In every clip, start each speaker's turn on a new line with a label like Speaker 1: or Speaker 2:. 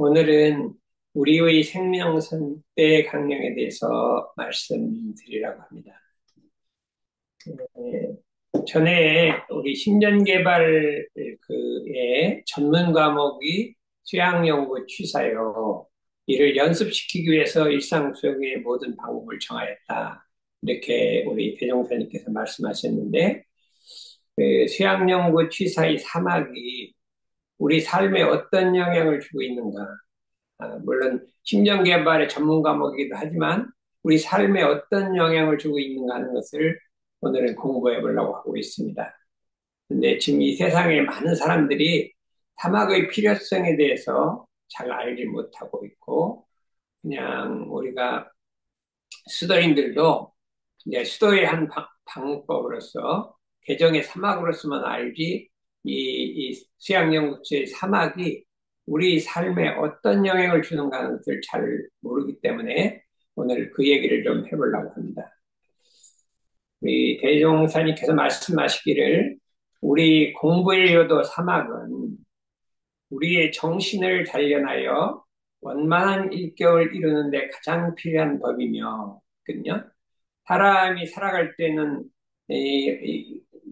Speaker 1: 오늘은 우리의 생명선 때 강령에 대해서 말씀드리려고 합니다. 전에 우리 10년 개발 그의 전문 과목이 수양연구 취사요. 이를 연습시키기 위해서 일상 수용의 모든 방법을 정하였다. 이렇게 우리 대종사님께서 말씀하셨는데, 수양연구 취사의 사막이 우리 삶에 어떤 영향을 주고 있는가? 물론 심정 개발의 전문 과목이기도 하지만 우리 삶에 어떤 영향을 주고 있는가 하는 것을 오늘은 공부해 보려고 하고 있습니다. 근데 지금 이 세상에 많은 사람들이 사막의 필요성에 대해서 잘 알지 못하고 있고, 그냥 우리가 수도인들도 이제 수도의 한 방법으로서 개정의 사막으로서만 알지, 이 수양연구소의 사막이 우리 삶에 어떤 영향을 주는가 하는 것을 잘 모르기 때문에 오늘 그 얘기를 좀 해보려고 합니다. 우리 대종사님께서 말씀하시기를 우리 공부의 요도 사막은 우리의 정신을 단련하여 원만한 일격을 이루는데 가장 필요한 법이며, 거든요. 사람이 살아갈 때는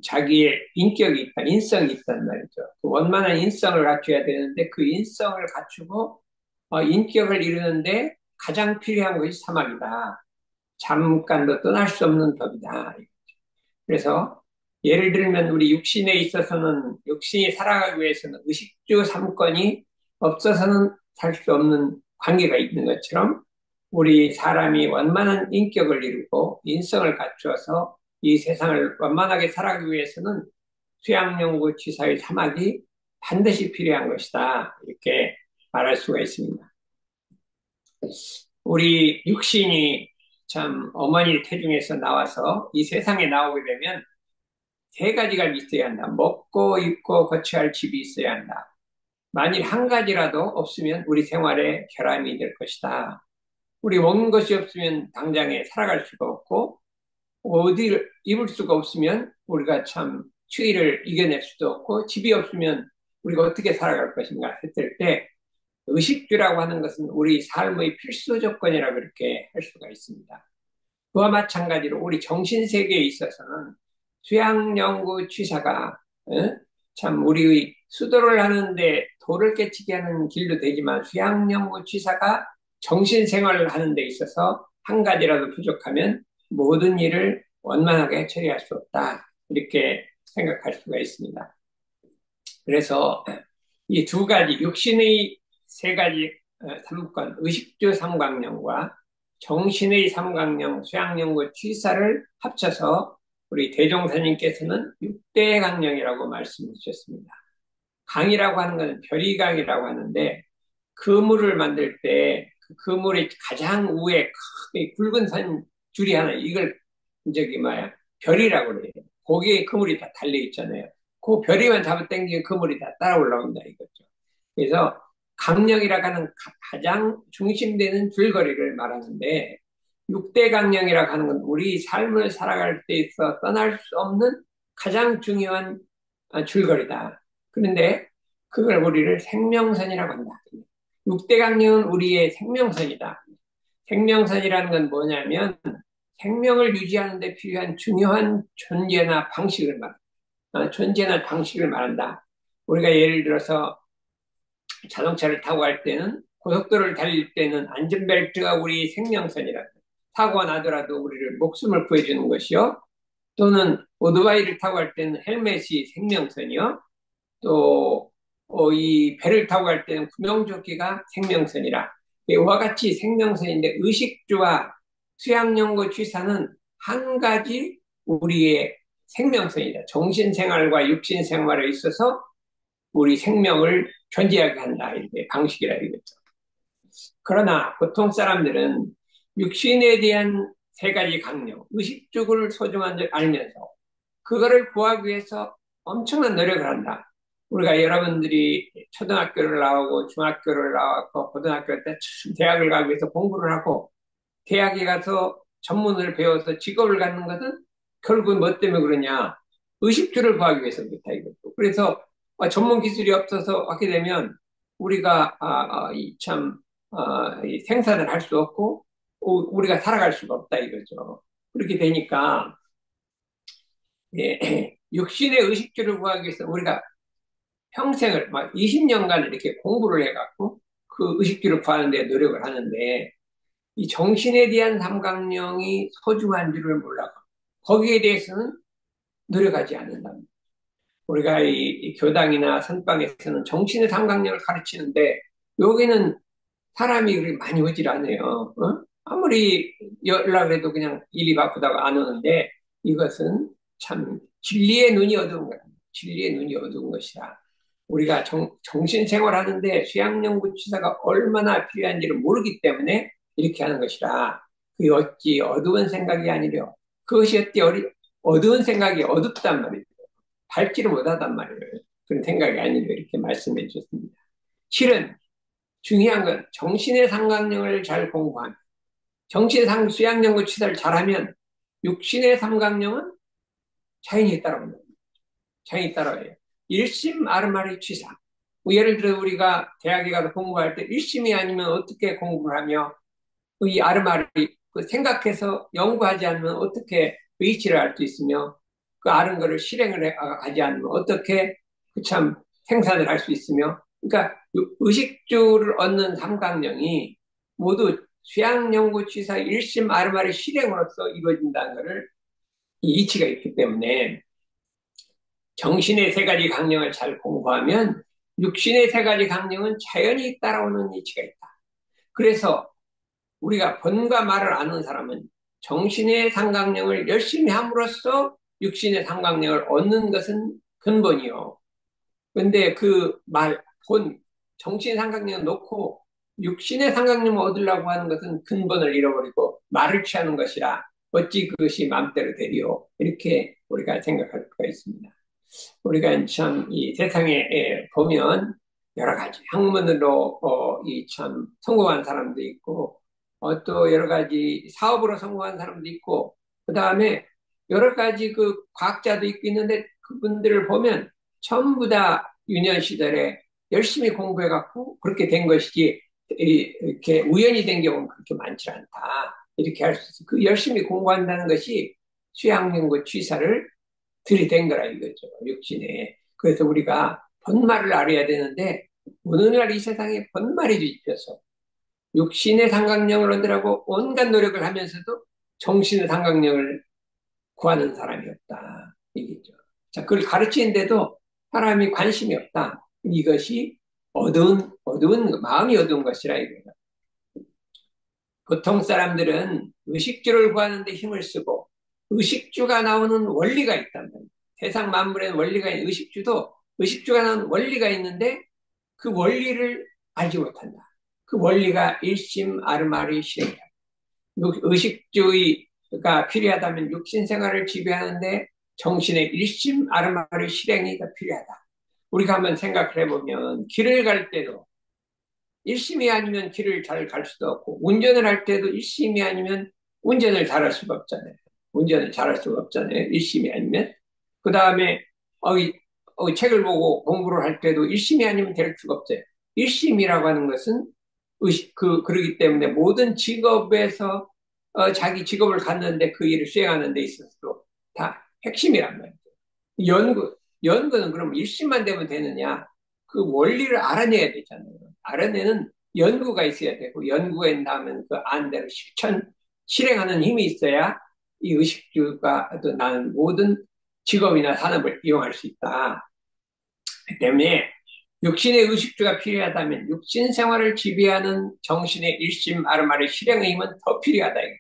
Speaker 1: 자기의 인격이 있다, 인성이 있단 말이죠. 그 원만한 인성을 갖춰야 되는데 그 인성을 갖추고 인격을 이루는데 가장 필요한 것이 사막이다. 잠깐도 떠날 수 없는 법이다. 그래서 예를 들면 우리 육신에 있어서는 육신이 살아가기 위해서는 의식주 삼권이 없어서는 살 수 없는 관계가 있는 것처럼 우리 사람이 원만한 인격을 이루고 인성을 갖추어서 이 세상을 원만하게 살아가기 위해서는 수양연구 취사의 사막이 반드시 필요한 것이다. 이렇게 말할 수가 있습니다. 우리 육신이 참 어머니 태중에서 나와서 이 세상에 나오게 되면 세 가지가 있어야 한다. 먹고 입고 거처할 집이 있어야 한다. 만일 한 가지라도 없으면 우리 생활에 결함이 될 것이다. 우리 먹는 것이 없으면 당장에 살아갈 수가 없고, 어디를 입을 수가 없으면 우리가 참 추위를 이겨낼 수도 없고, 집이 없으면 우리가 어떻게 살아갈 것인가 했을 때, 의식주라고 하는 것은 우리 삶의 필수 조건이라고 그렇게 할 수가 있습니다. 그와 마찬가지로 우리 정신세계에 있어서는 수양연구 취사가 참 우리의 수도를 하는데 도를 깨치게 하는 길도 되지만 수양연구 취사가 정신생활을 하는 데 있어서 한 가지라도 부족하면 모든 일을 원만하게 처리할 수 없다. 이렇게 생각할 수가 있습니다. 그래서 이 두 가지, 육신의 세 가지 삼권, 의식주 삼강령과 정신의 삼강령, 수양연구 취사를 합쳐서 우리 대종사님께서는 6대 강령이라고 말씀해 주셨습니다. 강이라고 하는 것은 별이강이라고 하는데, 그물을 만들 때 그 그물의 가장 위에 크게 굵은 선 줄이 하나, 이걸 별이라고 그래요. 거기에 그물이 다 달려 있잖아요. 그 별이만 잡아 당기면 그물이 다 따라 올라온다 이거죠. 그래서 강령이라고 하는 가장 중심되는 줄거리를 말하는데, 6대 강령이라고 하는 건 우리 삶을 살아갈 때 있어 떠날 수 없는 가장 중요한 줄거리다. 그런데 그걸 우리를 생명선이라고 한다. 6대 강령은 우리의 생명선이다. 생명선이라는 건 뭐냐면 생명을 유지하는 데 필요한 중요한 존재나 방식을 존재나 방식을 말한다. 우리가 예를 들어서 자동차를 타고 갈 때는, 고속도로를 달릴 때는 안전벨트가 우리 생명선이라. 사고가 나더라도 우리를 목숨을 구해주는 것이요. 또는 오토바이를 타고 갈 때는 헬멧이 생명선이요. 또 이 배를 타고 갈 때는 구명조끼가 생명선이라. 이와 같이 생명선인데, 의식주와 수양연구 취사는 한 가지 우리의 생명선이다. 정신생활과 육신생활에 있어서 우리 생명을 존재하게 한다. 이렇게 방식이라 이거죠. 그러나 보통 사람들은 육신에 대한 세 가지 강령, 의식주를 소중한 줄 알면서 그거를 구하기 위해서 엄청난 노력을 한다. 우리가 여러분들이 초등학교를 나오고 중학교를 나왔고 고등학교 때 대학을 가기 위해서 공부를 하고, 대학에 가서 전문을 배워서 직업을 갖는 것은 결국 뭐 때문에 그러냐? 의식주를 구하기 위해서 그렇다 이것도. 그래서 전문 기술이 없어서 하게 되면 우리가 이 생산을 할 수 없고 우리가 살아갈 수가 없다 이거죠. 그렇게 되니까 예, 육신의 의식주를 구하기 위해서 우리가 평생을 막 20년간 이렇게 공부를 해갖고 그 의식주를 구하는 데 노력을 하는데 이 정신에 대한 삼각령이 소중한 줄을 몰라서 거기에 대해서는 노력하지 않는다. 우리가 이 교당이나 선방에서는 정신의 삼각령을 가르치는데 여기는 사람이 그렇게 많이 오질 않아요. 어? 아무리 연락을 해도 그냥 일이 바쁘다고 안 오는데 이것은 참 진리의 눈이 어두운 거야. 진리의 눈이 어두운 것이라. 우리가 정신생활 하는데 수양연구치사가 얼마나 필요한지를 모르기 때문에 이렇게 하는 것이라. 그 어찌 어두운 생각이 아니려 그것이 어찌 어두운 생각이 어둡단 말이죠. 밝지를 못하단 말이에요. 그런 생각이 아니려 이렇게 말씀해 주셨습니다. 실은 중요한 건 정신의 삼각령을 잘 공부하면 수양연구 치사를 잘하면 육신의 삼각령은 자연히 따라온다. 자연히 따라와요. 일심 아르마리 취사. 뭐 예를 들어 우리가 대학에 가서 공부할 때 일심이 아니면 어떻게 공부를 하며 이 아르마리 그 생각해서 연구하지 않으면 어떻게 의치를 할 수 있으며 그 아는 거를 실행을 하지 않으면 어떻게 그참 생산을 할 수 있으며 그러니까 의식주를 얻는 삼각령이 모두 수양연구취사 일심 아르마리 실행으로서 이루어진다는 것을 이 이치가 있기 때문에 정신의 세 가지 강령을 잘 공부하면 육신의 세 가지 강령은 자연히 따라오는 이치가 있다. 그래서 우리가 본과 말을 아는 사람은 정신의 삼각령을 열심히 함으로써 육신의 삼각령을 얻는 것은 근본이요. 근데 그 정신의 삼각령을 놓고 육신의 삼각령을 얻으려고 하는 것은 근본을 잃어버리고 말을 취하는 것이라 어찌 그것이 마음대로 되리요. 이렇게 우리가 생각할 수가 있습니다. 우리가 참 이 세상에 보면 여러 가지 학문으로 이 참 성공한 사람도 있고 또 여러 가지 사업으로 성공한 사람도 있고 그 다음에 여러 가지 그 과학자도 있고 있는데 그분들을 보면 전부 다 유년 시절에 열심히 공부해 갖고 그렇게 된 것이지 이렇게 우연히 된 경우는 그렇게 많지 않다. 이렇게 할 수 있어. 그 열심히 공부한다는 것이 수양연구 취사를 들이댄 거라 이거죠. 육신에. 그래서 우리가 본말을 알아야 되는데 오늘날 이 세상에 본말이 뒤집혀서 육신의 삼각령을 얻으라고 온갖 노력을 하면서도 정신의 삼각령을 구하는 사람이 없다. 이겠죠. 자, 그걸 가르치는데도 사람이 관심이 없다. 이것이 마음이 어두운 것이라 이거예요. 보통 사람들은 의식주를 구하는데 힘을 쓰고 의식주가 나오는 원리가 있단 말이에요. 세상 만물에는 원리가 있는 의식주가 나오는 원리가 있는데 그 원리를 알지 못한다. 그 원리가 일심 아르마리 실행이다. 의식주의가 필요하다면 육신 생활을 지배하는데 정신의 일심 아르마리 실행이 더 필요하다. 우리가 한번 생각을 해보면 길을 갈 때도 일심이 아니면 길을 잘 갈 수도 없고 운전을 할 때도 일심이 아니면 운전을 잘할 수가 없잖아요. 운전을 잘할 수가 없잖아요. 일심이 아니면. 그 다음에 책을 보고 공부를 할 때도 일심이 아니면 될 수가 없어요. 일심이라고 하는 것은 그러기 때문에 모든 직업에서 자기 직업을 갖는데 그 일을 수행하는 데 있어서도 다 핵심이란 말이죠. 연구는 그럼 일심만 되면 되느냐? 그 원리를 알아내야 되잖아요. 알아내는 연구가 있어야 되고, 연구에 나면 그 안대로 실행하는 힘이 있어야 이 의식주가 또 나는 모든 직업이나 산업을 이용할 수 있다. 그 때문에 육신의 의식주가 필요하다면 육신 생활을 지배하는 정신의 일심 아르마의 실행의 힘은 더 필요하다. 이거예요.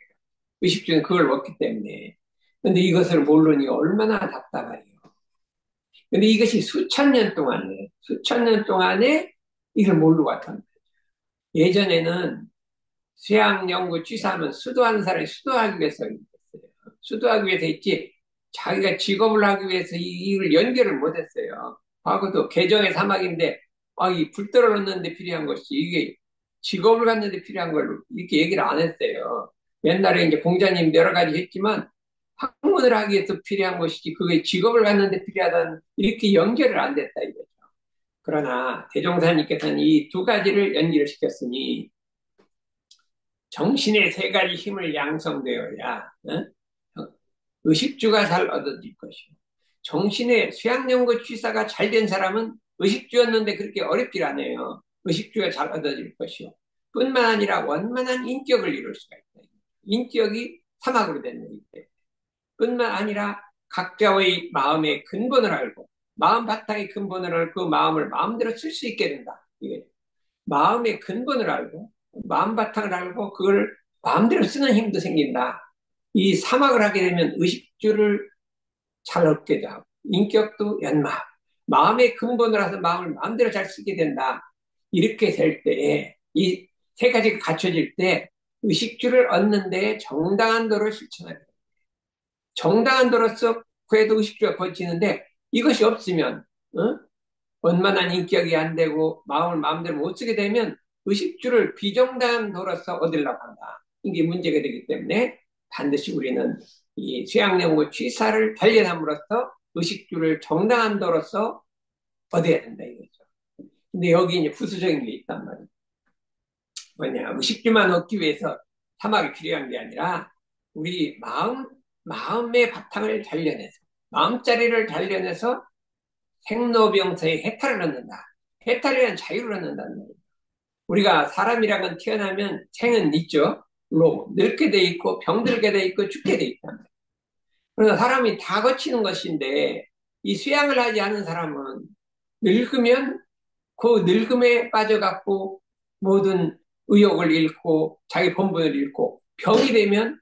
Speaker 1: 의식주는 그걸 먹기 때문에. 근데 이것을 모르니 얼마나 답답해요. 근데 이것이 수천 년 동안에 이걸 모르고 왔단 말이에요. 예전에는 수양 연구 취사하면 수도하는 사람이 수도하기 위해서 있었어요. 수도하기 위해서 있지, 자기가 직업을 하기 위해서 이걸 연결을 못 했어요. 과거도 개정의 사막인데, 이 불도를 얻는데 필요한 것이, 이게 직업을 갖는데 필요한 걸 이렇게 얘기를 안 했어요. 옛날에 이제 공자님 여러 가지 했지만, 학문을 하기 위해서 필요한 것이지, 그게 직업을 갖는데 필요하다는, 이렇게 연결을 안 됐다, 이거죠. 그러나 대종사님께서는 이 두 가지를 연기를 시켰으니 정신의 세 가지 힘을 양성되어야 의식주가 잘 얻어질 것이요. 정신의 수양연구 취사가 잘 된 사람은 의식주였는데 그렇게 어렵질 않아요. 의식주가 잘 얻어질 것이요. 뿐만 아니라 원만한 인격을 이룰 수가 있다. 인격이 사막으로 되는 거기 때문에. 뿐만 아니라 각자의 마음의 근본을 알고 마음 바탕의 근본을 알고 그 마음을 마음대로 쓸 수 있게 된다. 이게 마음의 근본을 알고 마음 바탕을 알고 그걸 마음대로 쓰는 힘도 생긴다. 이 사막을 하게 되면 의식주를 잘 얻게 되고 인격도 연마 마음의 근본을 해서 마음을 마음대로 잘 쓰게 된다. 이렇게 될 때에 이 세 가지가 갖춰질 때 의식주를 얻는 데 정당한 도를 실천하게 됩니다. 정당한 도로서 그에도 의식주가 거치는데 이것이 없으면 원만한 인격이 안 되고 마음을 마음대로 못 쓰게 되면 의식주를 비정당한 도로서 얻으려고 한다. 이게 문제가 되기 때문에 반드시 우리는 이 수양연구 취사를 발견함으로써 의식주를 정당한 도로서 얻어야 된다 이거죠. 근데 여기 이제 부수적인 게 있단 말이에요. 뭐냐, 의식주만 얻기 위해서 사막이 필요한 게 아니라 우리 마음의 바탕을 단련해서 마음자리를 단련해서 생로병사의 해탈을 얻는다. 해탈이란 자유를 얻는다는 거예요. 우리가 사람이라는 건 태어나면 생은 있죠. 물론 늙게 돼 있고 병들게 돼 있고 죽게 돼 있단 말이에요. 그러나 사람이 다 거치는 것인데 이 수양을 하지 않은 사람은 늙으면 그 늙음에 빠져갖고 모든 의욕을 잃고 자기 본분을 잃고 병이 되면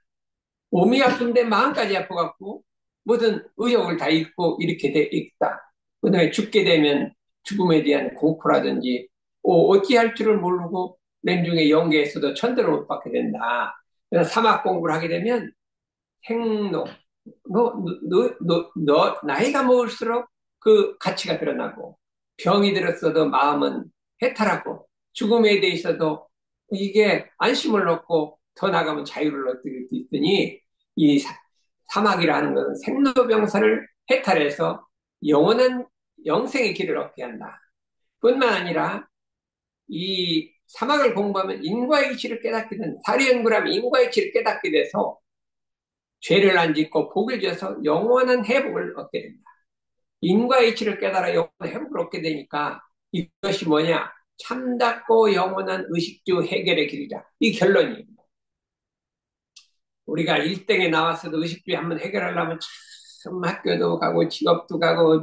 Speaker 1: 몸이 아픈데 마음까지 아파갖고 모든 의욕을 다 잃고 이렇게 돼 있다. 그다음에 죽게 되면 죽음에 대한 공포라든지 어찌할 줄을 모르고 냉중에 영계에서도 천대를 못 받게 된다. 그래서 사막 공부를 하게 되면 행로 나이가 먹을수록 그 가치가 드러나고 병이 들었어도 마음은 해탈하고 죽음에 대해서도 이게 안심을 얻고 더 나가면 자유를 얻을 수 있으니 이 사막이라는 것은 생로병사를 해탈해서 영원한 영생의 길을 얻게 한다. 뿐만 아니라 이 사막을 공부하면 인과의 이치를 깨닫게 된다. 사리연구라면 인과의 이치를 깨닫게 돼서 죄를 안 짓고 복을 지어서 영원한 회복을 얻게 된다. 인과의 이치를 깨달아 영원한 회복을 얻게 되니까 이것이 뭐냐? 참답고 영원한 의식주 해결의 길이다. 이 결론입니다. 우리가 1등에 나왔어도 의식주에 한번 해결하려면 참 학교도 가고 직업도 가고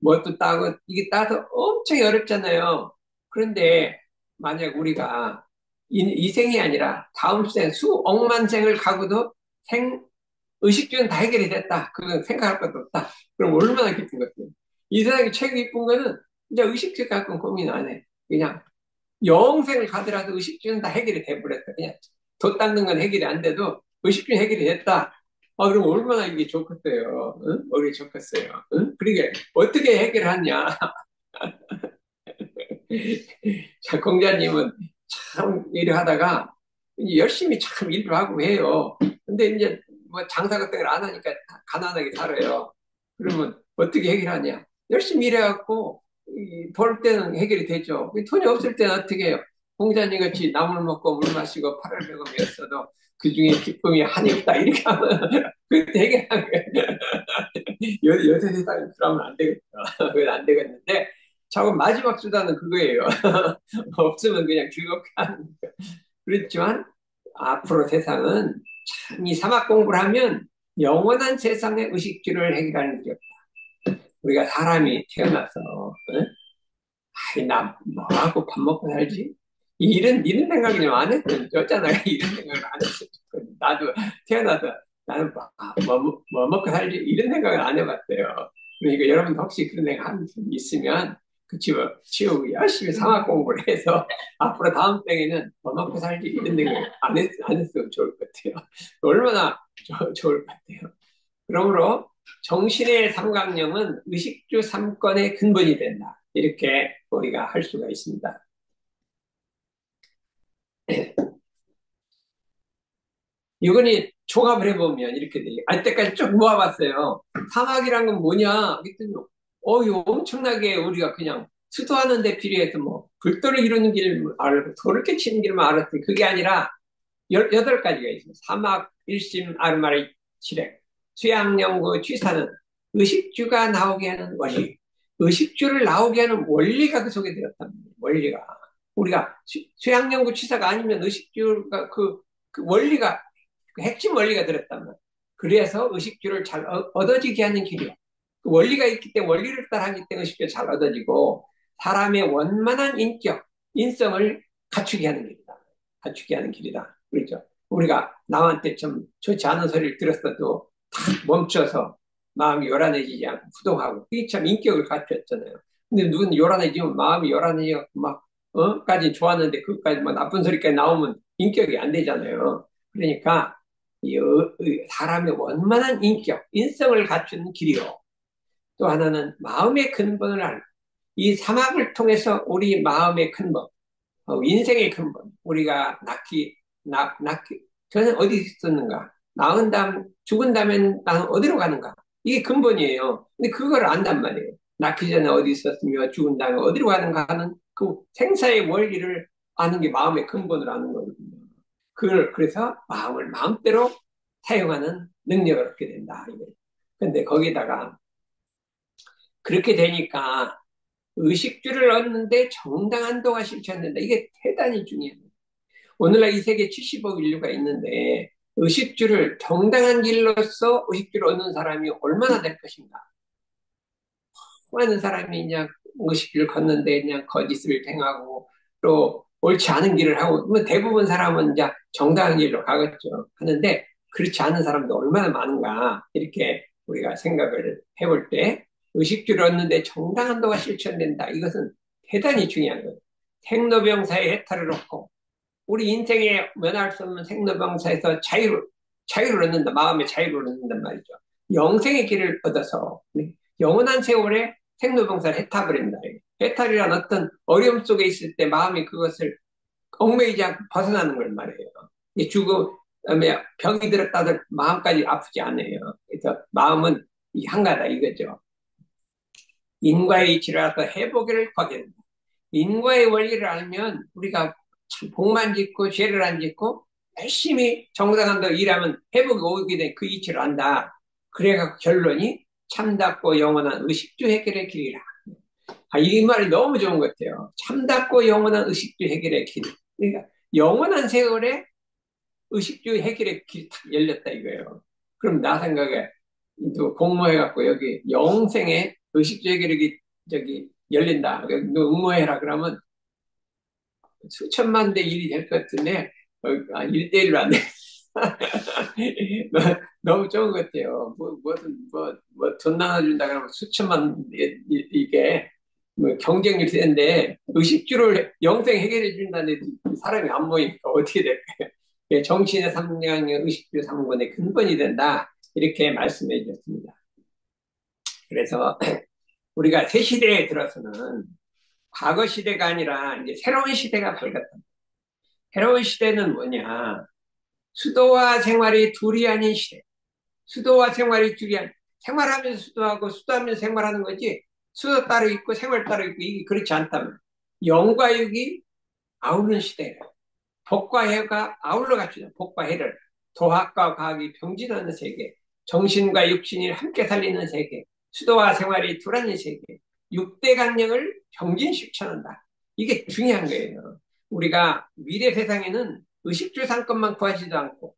Speaker 1: 뭐도 따고 이게 따서 엄청 어렵잖아요. 그런데 만약 우리가 이 생이 아니라 다음 생 수억만 생을 가고도 의식주는 다 해결이 됐다. 그건 생각할 것도 없다. 그럼 얼마나 기쁜 것이에요. 이 세상에 최고 기쁜 거는 이제 의식주 갖고 고민 안 해. 그냥 영생을 가더라도 의식주는 다 해결이 돼버렸다. 그냥 돈 닦는 건 해결이 안 돼도 의식주 해결이 됐다. 그럼 얼마나 이게 좋겠어요. 응? 얼마나 좋겠어요. 응? 그러게 어떻게 해결하냐. 자, 공자님은 참 일을 하다가 열심히 참 일도 하고 해요. 근데 이제 뭐 장사 같은 걸 안 하니까 가난하게 살아요. 그러면 어떻게 해결하냐? 열심히 일해갖고 벌 때는 해결이 되죠. 돈이 없을 때는 어떻게 해요? 공자님 같이 나물 먹고 물 마시고 8월100원이었어도 그 중에 기쁨이 한이 없다. 이렇게 하면 그때 해결하는 거예요. 요새 세상에 그러면 안 되겠다. 그건 안 되겠는데 자꾸 마지막 수단은 그거예요. 없으면 그냥 즐겁게 하는 거예요. 그렇지만 앞으로 세상은 참 이 사막 공부를 하면 영원한 세상의 의식주를 해결하는 게 우리가 사람이 태어나서 아이 나 뭐하고 밥 먹고 살지? 이런 생각이 좀 안 했으면 좋잖아요. 이런 생각을 안 했으면 좋겠어요. 나도 태어나서 나는 뭐 먹고 살지? 이런 생각을 안 해봤어요. 그러니까 여러분 혹시 그런 생각 한 있으면 그 치우고 열심히 상학 공부를 해서 앞으로 다음 생에는 뭐 먹고 살지 이런 생각 안 했으면 좋을 것 같아요. 얼마나 좋을 것 같아요. 그러므로 정신의 삼강령은 의식주 삼권의 근본이 된다. 이렇게 우리가 할 수가 있습니다. 이거니 종합을 해보면 이렇게 돼요. 때까지 쭉 모아봤어요. 사막이란 건 뭐냐? 그랬더니, 이거 엄청나게 우리가 그냥 수도하는 데 필요해서 뭐, 불도를 이루는 길 알고, 돌을 깨치는 길만 알았더니 그게 아니라, 18가지가 있어요. 사막, 일심, 아르마리, 칠ек, 수양연구, 취사는 의식주가 나오게 하는 원리. 의식주를 나오게 하는 원리가 그 속에 들었답니다. 원리가. 우리가 수양연구 취사가 아니면 의식주가 그 원리가, 그 핵심 원리가 들었단 말이에요. 그래서 의식주를 잘 얻어지게 하는 길이에요. 그 원리가 있기 때문에 원리를 따라하기 때문에 의식주가 잘 얻어지고 사람의 원만한 인격, 인성을 갖추게 하는 길이다. 갖추게 하는 길이다. 그렇죠. 우리가 남한테 좀 좋지 않은 소리를 들었어도 탁 멈춰서 마음이 요란해지지 않고 후동하고 이게 참 인격을 갖췄잖아요. 근데 누군 요란해지면 마음이 요란해지고 막 까지 좋았는데 그것까지 뭐 나쁜 소리까지 나오면 인격이 안 되잖아요. 그러니까 사람의 원만한 인격, 인성을 갖추는 길이요. 또 하나는 마음의 근본을 알고 이 사막을 통해서 우리 마음의 근본, 인생의 근본, 우리가 저는 어디 있었는가? 낳은 다음, 죽은 다음엔 나는 어디로 가는가? 이게 근본이에요. 근데 그걸 안단 말이에요. 낳기 전에 어디 있었으며 죽은 다음에 어디로 가는가 하는 그 생사의 원리를 아는 게 마음의 근본을 아는 거거든요. 그래서 마음을 마음대로 사용하는 능력을 얻게 된다. 근데 거기다가 그렇게 되니까 의식주를 얻는데 정당한 도가 실천된다. 이게 대단히 중요해요. 오늘날 이 세계 70억 인류가 있는데 의식주를 정당한 길로서 의식주를 얻는 사람이 얼마나 될 것인가? 많은 사람이 그냥 의식주를 걷는데 그냥 거짓을 행하고 또 옳지 않은 길을 하고 뭐 대부분 사람은 이제 정당한 길로 가겠죠. 하는데 그렇지 않은 사람도 얼마나 많은가 이렇게 우리가 생각을 해볼 때 의식주를 얻는데 정당한 도가 실천된다. 이것은 대단히 중요한 거예요. 생로병사의 해탈을 얻고 우리 인생에 면할 수 없는 생로병사에서 자유를 얻는다. 마음의 자유를 얻는단 말이죠. 영생의 길을 얻어서 영원한 세월에 생로병사를 해탈버린다. 해탈이란 어떤 어려움 속에 있을 때 마음이 그것을 얽매이지 않고 벗어나는 걸 말해요. 죽음에 병이 들었다들 마음까지 아프지 않아요. 그래서 마음은 한가다 이거죠. 인과의 이치를 알아서 회복을 하게 된다. 인과의 원리를 알면 우리가 참 복만 짓고 죄를 안 짓고 열심히 정당한 대로 일하면 회복이 오게 된 그 이치를 안다. 그래가 결론이 참답고 영원한 의식주 해결의 길이라. 이 말이 너무 좋은 것 같아요. 참답고 영원한 의식주 해결의 길. 그러니까 영원한 세월에 의식주 해결의 길이 탁 열렸다 이거예요. 그럼 나 생각에 또 공모해갖고 여기 영생에 의식주 해결의 저기 열린다. 너 응모해라 그러면 수천만 대 일이 될 것 같은데 1대1로 안 돼. 너무 좋은 것 같아요. 돈 나눠준다 그러면 수천만 이게 뭐 경쟁률이 센데 의식주를 영생 해결해 준다는데 사람이 안 모이니까 어떻게 될까요? 정치인의 삼량의 의식주 삼권의 근본이 된다. 이렇게 말씀해 주셨습니다. 그래서 우리가 새 시대에 들어서는 과거 시대가 아니라 이제 새로운 시대가 밝았다. 새로운 시대는 뭐냐? 수도와 생활이 둘이 아닌 시대. 수도와 생활이 둘이 아닌, 생활하면서 수도하고 수도하면서 생활하는 거지, 수도 따로 있고 생활 따로 있고, 이게 그렇지 않다면. 영과 육이 아우르는 시대예요. 복과 해가 아울러 갖추죠. 복과 해를. 도학과 과학이 병진하는 세계. 정신과 육신이 함께 살리는 세계. 수도와 생활이 둘아닌 세계. 육대 강령을 병진실천한다. 이게 중요한 거예요. 우리가 미래 세상에는 의식주 상권만 구하지도 않고,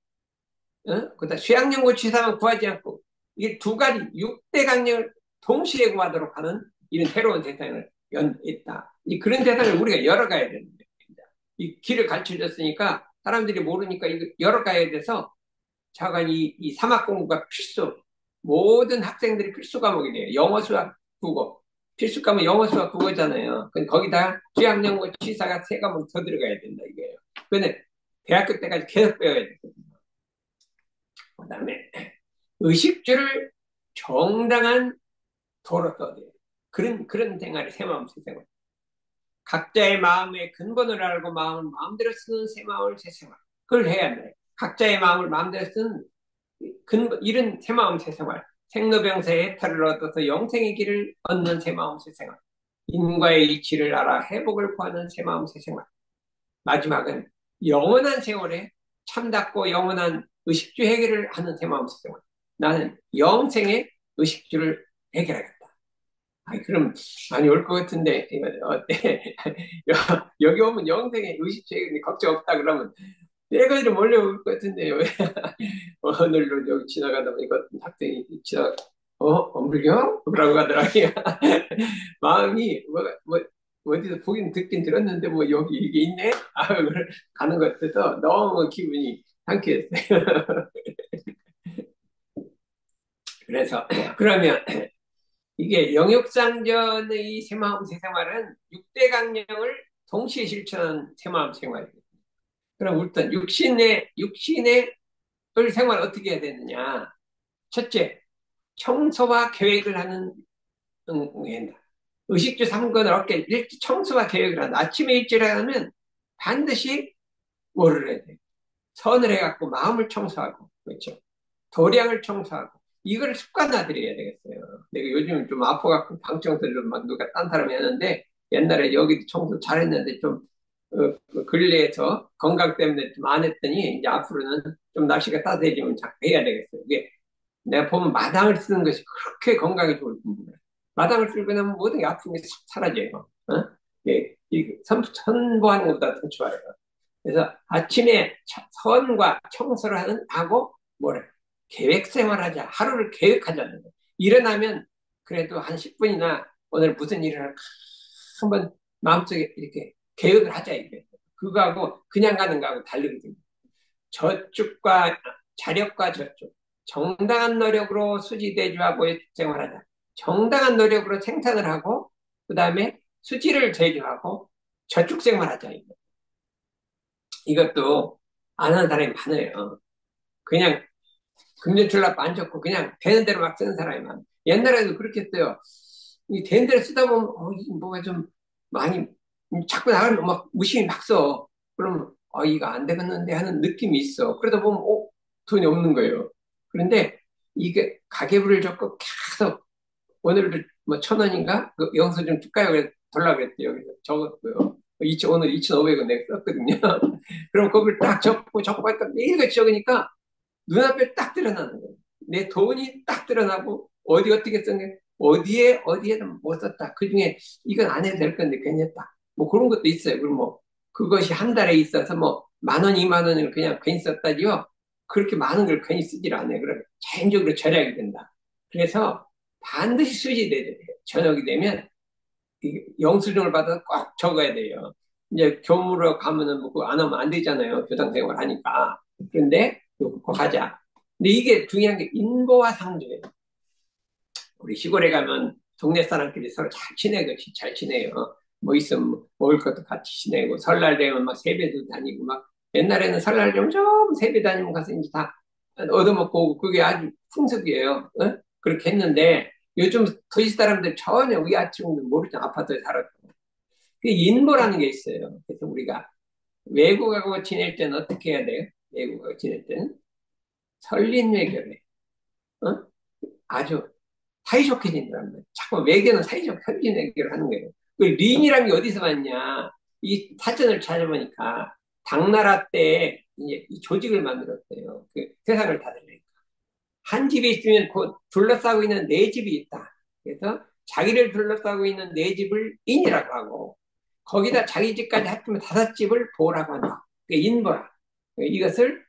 Speaker 1: 그다음 수양연구 취사만 구하지 않고, 이 두 가지 6대 강령을 동시에 구하도록 하는 이런 새로운 세상을 있다. 그런 세상을 우리가 열어가야 되는 거예요. 이 길을 가르쳐줬으니까 사람들이 모르니까 이거 열어가야 돼서 자관 이 사막 공부가 필수. 모든 학생들이 필수 과목이 돼요. 영어, 수학, 국어. 필수 과목 영어, 수학, 국어잖아요. 거기다 수양연구 취사가 세 과목 더 들어가야 된다 이거예요. 근데 대학교 때까지 계속 배워야 되거든요. 그 다음에 의식주를 정당한 도로 써야 돼요. 그런 생활이 새마음 새생활. 각자의 마음의 근본을 알고 마음을 마음대로 쓰는 새마을 새생활. 그걸 해야 한다. 각자의 마음을 마음대로 쓰는 이런 새마음 새생활. 생로병사의 해탈을 얻어서 영생의 길을 얻는 새마음 새생활. 인과의 이치를 알아 회복을 구하는 새 마음 새 생활. 마지막은 영원한 세월에 참답고 영원한 의식주 해결을 하는 새 마음 새 생활. 나는 영생의 의식주를 해결하겠다. 아니, 그럼 많이 올 것 같은데, 이거 어때? 여기 오면 영생의 의식주 해결이 걱정 없다 그러면 내가 좀 몰려올 것 같은데요. 오늘도 여기 지나가다 보니까 학생이 지나가, 엄불경? 뭐라고 하더라고요. 마음이, 어디서 보긴 듣긴 들었는데, 뭐, 여기 이게 있네? 아, 그걸 가는 것 같아서 너무 기분이 상쾌했어요. 그래서, 그러면, 이게 영역상전의 새마음 새생활은 6대 강령을 동시에 실천한 새마음 생활이에요. 그럼 일단 육신의 생활 어떻게 해야 되느냐? 첫째, 청소와 계획을 하는 행위다. 의식주 3권을 어깨 일찍 청소와 계획을 한다. 아침에 일찍 하면 반드시 뭐를 해야 돼? 선을 해갖고 마음을 청소하고, 그렇죠? 도량을 청소하고, 이걸 습관화들여야 되겠어요. 내가 요즘 좀 아파갖고 방청소를 막 누가 딴 사람이 하는데, 옛날에 여기도 청소 잘했는데 좀, 근래에서 건강 때문에 좀 안 했더니, 이제 앞으로는 좀 날씨가 따뜻해지면 자꾸 해야 되겠어요. 이게 내가 보면 마당을 쓰는 것이 그렇게 건강에 좋을 뿐이야. 마당을 쓸고 나면 모든 게 아픈 게 싹 사라져요. 어? 예, 선보하는 것보다 더 좋아요. 그래서 아침에 선과 청소를 하고 뭐래? 계획 생활하자. 하루를 계획하자는 거. 일어나면 그래도 한 10분이나 오늘 무슨 일을 할까 한번 마음속에 이렇게 계획을 하자 이게. 그거하고 그냥 가는 거하고 다르거든요. 저축과 자력과 저축. 정당한 노력으로 수지대주하고 생활하자. 정당한 노력으로 생산을 하고 그다음에 수지를 제조하고 저축 생활하자. 이것도 안 하는 사람이 많아요. 그냥 금전출납 안 좋고 그냥 되는 대로 막 쓰는 사람이 많아요. 옛날에도 그렇게 했어요. 이 되는 대로 쓰다 보면 뭐가 좀 많이 자꾸 나가면 막 무심히 막 써. 그러면 이거 안 되겠는데 하는 느낌이 있어. 그러다 보면 돈이 없는 거예요. 그런데 이게 가계부를 적고 계속 오늘도 뭐 1,000원인가? 그 영수증 줄까요? 그래서 달라고 그랬대요. 그래서 적었고요. 오늘 2,500원 내가 썼거든요. 그럼 거기를 딱 적고 하니까 매일같이 적으니까 눈앞에 딱 드러나는 거예요. 내 돈이 딱 드러나고 어디 어떻게 썼냐 어디에는 못 썼다. 그중에 이건 안 해도 될 건데 괜히 했다. 뭐 그런 것도 있어요. 그럼 뭐 그것이 한 달에 있어서 뭐 10,000원, 20,000원을 그냥 괜히 썼다지요. 그렇게 많은 걸 괜히 쓰질 않아요. 그럼 자연적으로 절약이 된다. 그래서 반드시 수지돼야 돼요. 저녁이 되면 영수증을 받아서 꼭 적어야 돼요. 이제 교무로 가면은 뭐 그거 안 하면 안 되잖아요. 교장 생활 하니까. 그런데 그거 하자. 근데 이게 중요한 게 인보와 상조예요. 우리 시골에 가면 동네 사람끼리 서로 잘 지내고 잘 지내요. 뭐 있으면 먹을 것도 같이 지내고 설날 되면 막 세배도 다니고 막 옛날에는 설날 좀 세배 다니면 가서 이제 다 얻어먹고 오고 그게 아주 풍습이에요. 어? 그렇게 했는데 요즘 도시 사람들 전혀 위아층도 모르죠. 아파트에 살았고. 그 인보라는 게 있어요. 그래서 우리가 외국하고 지낼 때는 어떻게 해야 돼요? 외국하고 지낼 때는 설린 외교를 해. 어? 아주 사이좋게 지낸다는 거예요. 자꾸 외교는 사이좋게 설린 외교를 하는 거예요. 그 린이라는 게 어디서 왔냐? 이 사전을 찾아보니까 당나라 때 이제 이 조직을 만들었어요. 그 세상을 다스리니까. 한 집이 있으면 그 둘러싸고 있는 네 집이 있다. 그래서 자기를 둘러싸고 있는 네 집을 인이라고 하고 거기다 자기 집까지 합치면 5집을 보라고 한다. 그게 인보라. 이것을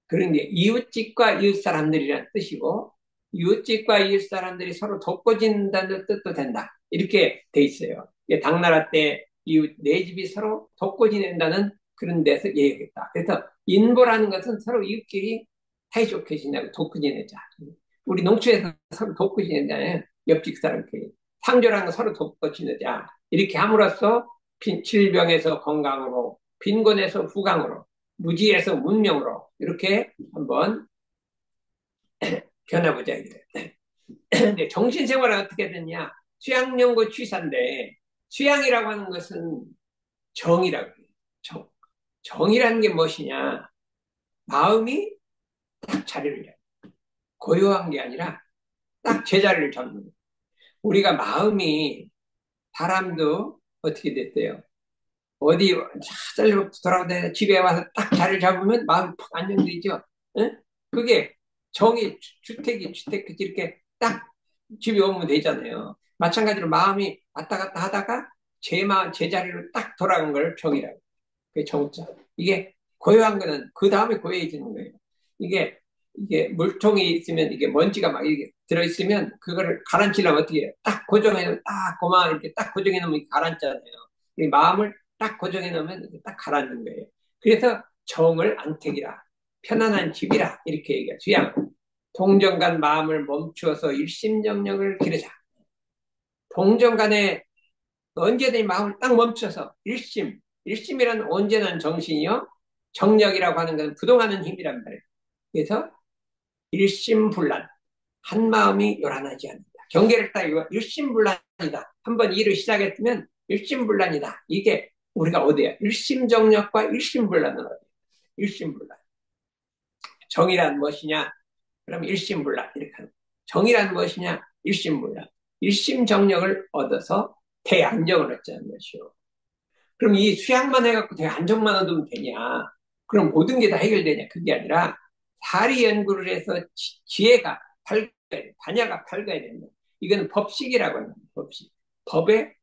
Speaker 1: 그런 게 이웃집과 이웃 사람들이라는 뜻이고 이웃집과 이웃 사람들이 서로 돕고진다는 뜻도 된다. 이렇게 돼 있어요. 당나라 때 이웃 네 집이 서로 돕고 지낸다는 그런 데서 얘기했다. 그래서 인보라는 것은 서로 이웃끼리 사이좋게 지내고 돕고 지내자. 우리 농촌에서 서로 돕고 지내잖아요. 옆집 사람끼리. 상조라는 건 서로 돕고 지내자. 이렇게 함으로써 질병에서 건강으로, 빈곤에서富강으로, 무지에서 문명으로 이렇게 한번 변해보자. 근데 정신생활은 어떻게 됐냐? 수양연구 취사인데 수양이라고 하는 것은 정이라고 해요. 정이라는 게 무엇이냐? 마음이 딱 자리를 잡는 고요한 게 아니라 딱 제자리를 잡는 거예요. 우리가 마음이 사람도 어떻게 됐대요? 어디 썰고 돌아오다 집에 와서 딱 자리를 잡으면 마음이 푹 안정되죠. 응? 그게 정이 주택이 주택 이렇게 딱 집에 오면 되잖아요. 마찬가지로 마음이 왔다 갔다 하다가 제 마음 제자리로 딱 돌아간 걸 정이라고. 그게 정자. 이게 고요한 거는 그 다음에 고요해지는 거예요. 이게 물통이 있으면 이게 먼지가 막 이렇게 들어있으면 그거를 가라앉히려면 어떻게 해요? 딱 고정해 놓으면 딱 고마 이렇게 딱 고정해 놓으면 가라앉잖아요. 이 마음을 딱 고정해 놓으면 딱 가라앉는 거예요. 그래서 정을 안택이라 편안한 집이라 이렇게 얘기해요. 주양 동정간 마음을 멈추어서 일심정령을 기르자. 동정간에 언제든지 마음을 딱 멈춰서 일심이란 온전한 정신이요. 정력이라고 하는 것은 부동하는 힘이란 말이에요. 그래서 일심불란, 한 마음이 요란하지 않는다. 경계를 딱 이거 일심불란이다. 한번 일을 시작했으면 일심불란이다. 이게 우리가 어디야? 일심정력과 일심불란은 어디야? 일심불란. 정이란 무엇이냐? 그럼 일심불란 이렇게 하는 거예요. 정이란 무엇이냐? 일심불란. 일심정력을 얻어서 대안정을 얻자는 것이요. 그럼 이 수양만 해갖고 대안정만 얻으면 되냐? 그럼 모든 게 다 해결되냐? 그게 아니라 사리 연구를 해서 지혜가 밝아야 돼. 반야가 밝아야 된다. 이건 법식이라고 하는 거예요. 법식. 법의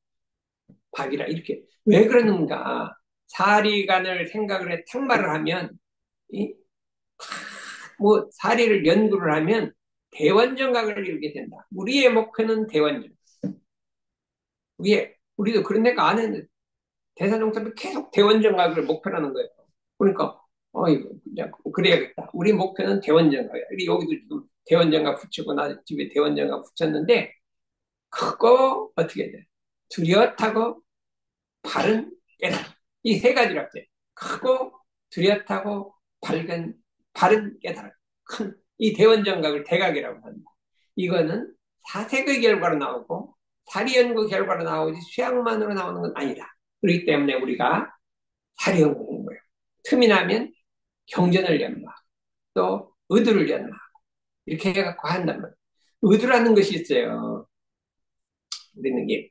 Speaker 1: 박이라 이렇게. 왜 그러는가? 사리간을 생각을 해 탕마를 하면 이, 뭐 사리를 연구를 하면 대원정각을 이루게 된다. 우리의 목표는 대원정. 우리도 그런 데가 안 했는데 대사정답이 계속 대원정각을 목표라는 거예요. 그러니까 이거 그냥 그래야겠다. 우리 목표는 대원정각이야. 여기도 지금 대원정각 붙이고 나 집에 대원정각 붙였는데 그거 어떻게 돼? 뚜렷하고 바른 깨달음. 이 세 가지로 돼. 크고 뚜렷하고 밝은 바른 깨달음. 큰 이 대원정각을 대각이라고 합니다. 이거는 사색의 결과로 나오고 사리연구 결과로 나오지 수양만으로 나오는 건 아니다. 그렇기 때문에 우리가 사리연구 공부해요. 틈이 나면 경전을 연마하고 또 의도를 연마하고 이렇게 해갖고 한단 말이에요. 의도라는 것이 있어요. 우리는 이게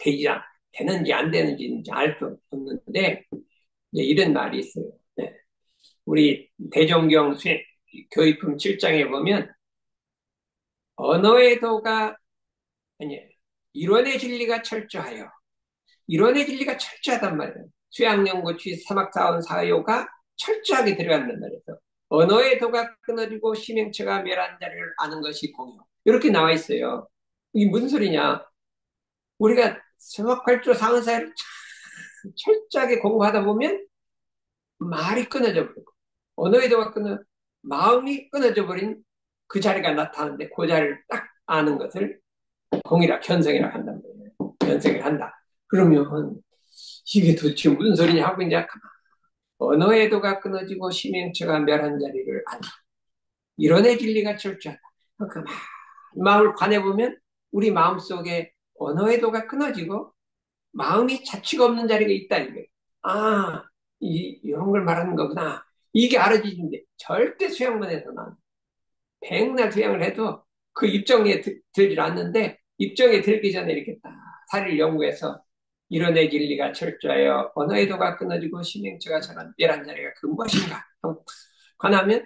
Speaker 1: 되는지 안 되는지 알 수 없는데 이런 말이 있어요. 네. 우리 대종경 교의품 7장에 보면 언어의 도가 아니 이론의 진리가 철저하여 이론의 진리가 철저하단 말이에요. 수양연구취 사막사원 사요가 철저하게 들어간단 말이에요. 언어의 도가 끊어지고 심행처가 멸한 자리를 아는 것이 공유. 이렇게 나와 있어요. 이게 무슨 소리냐? 우리가 서막팔조 상은사를 철저하게 공부하다 보면 말이 끊어져 버리고 언어의 도가 마음이 끊어져 버린 그 자리가 나타나는데 그 자리를 딱 아는 것을 공이라 견성이라 한단 말이에요. 견성을 한다. 그러면 이게 도대체 무슨 소리냐 하고 이제 언어의 도가 끊어지고 심행처가 멸한 자리를 안다. 이론의 진리가 철저하다. 그 마음을 관해보면 우리 마음속에 언어의 도가 끊어지고 마음이 자취가 없는 자리가 있다 이거예요. 이런 걸 말하는 거구나. 이게 알아지는데 절대 수양만 해서는 백날 수양을 해도 그 입정에 들질 않는데 입정에 들기 전에 이렇게 딱 사리를 연구해서 이론의 진리가 철저하여 언어의 도가 끊어지고 심행처가 저런 멸한 자리가 그 무엇인가 관하면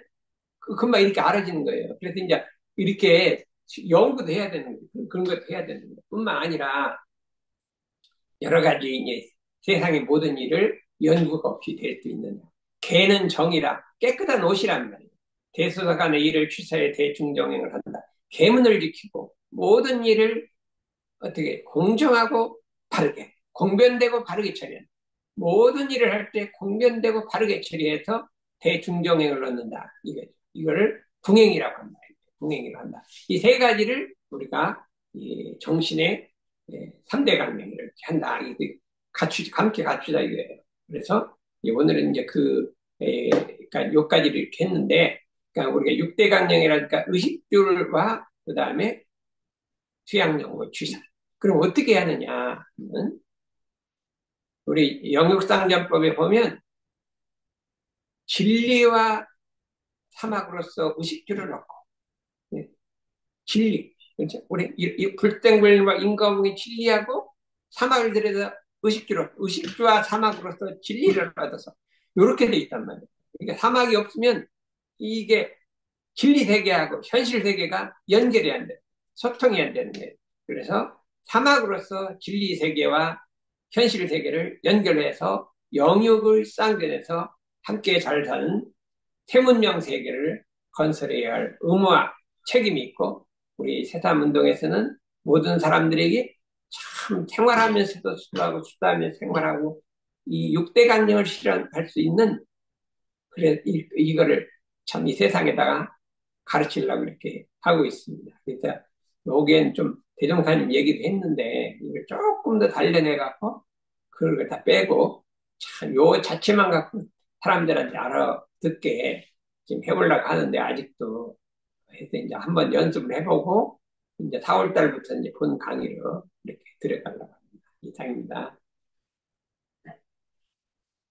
Speaker 1: 금방 이렇게 알아지는 거예요. 그래서 이제 이렇게 연구도 해야 되는 거예요. 그런 것도 해야 되는 거예요. 뿐만 아니라 여러 가지 이제 세상의 모든 일을 연구가 없이 될 수 있느냐. 개는 정이라 깨끗한 옷이란 말이에요. 대소사간의 일을 취사해 대중정행을 한다. 계문을 지키고 모든 일을 어떻게 공정하고 바르게 공변되고 바르게 처리한다. 모든 일을 할 때 공변되고 바르게 처리해서 대중정행을 얻는다. 이거를 궁행이라고 한다. 궁행이라고 한다. 이 세 가지를 우리가 이 정신의 3대 강령 이렇게 한다. 함께 갖추다 이거예요. 그래서 오늘은 이제 그러니까 요까지를 이렇게 했는데, 그러니까 우리가 6대 강령이라니까 의식주와 그 다음에 수양령과 취사. 그럼 어떻게 하느냐? 우리 영육상전법에 보면 진리와 사막으로서 의식주를 넣고, 진리. 그렇죠? 우리 불생불과 인과응의 진리하고 사막을 들여서 의식주와 사막으로서 진리를 얻어서 이렇게 돼 있단 말이에요. 그러니까 사막이 없으면 이게 진리 세계하고 현실 세계가 연결이 안 돼. 소통이 안 되는 거예요. 그래서 사막으로서 진리 세계와 현실 세계를 연결해서 영육을 쌍변해서 함께 잘 사는 태문명 세계를 건설해야 할 의무와 책임이 있고 우리 새삼운동에서는 모든 사람들에게 참 생활하면서도 수도하고 생활하고 이 6대 강령을 실현할 수 있는 그래 이거를 참 이 세상에다가 가르치려고 이렇게 하고 있습니다. 그래서 여기엔 좀 대종사님 얘기도 했는데 이걸 조금 더 단련해 갖고 그걸 다 빼고 참 요 자체만 갖고 사람들한테 알아듣게 지금 해보려고 하는데 아직도 해서 이제 한번 연습을 해보고 이제 4월 달부터 이제 본 강의로 이렇게 들어가려고 합니다. 이상입니다.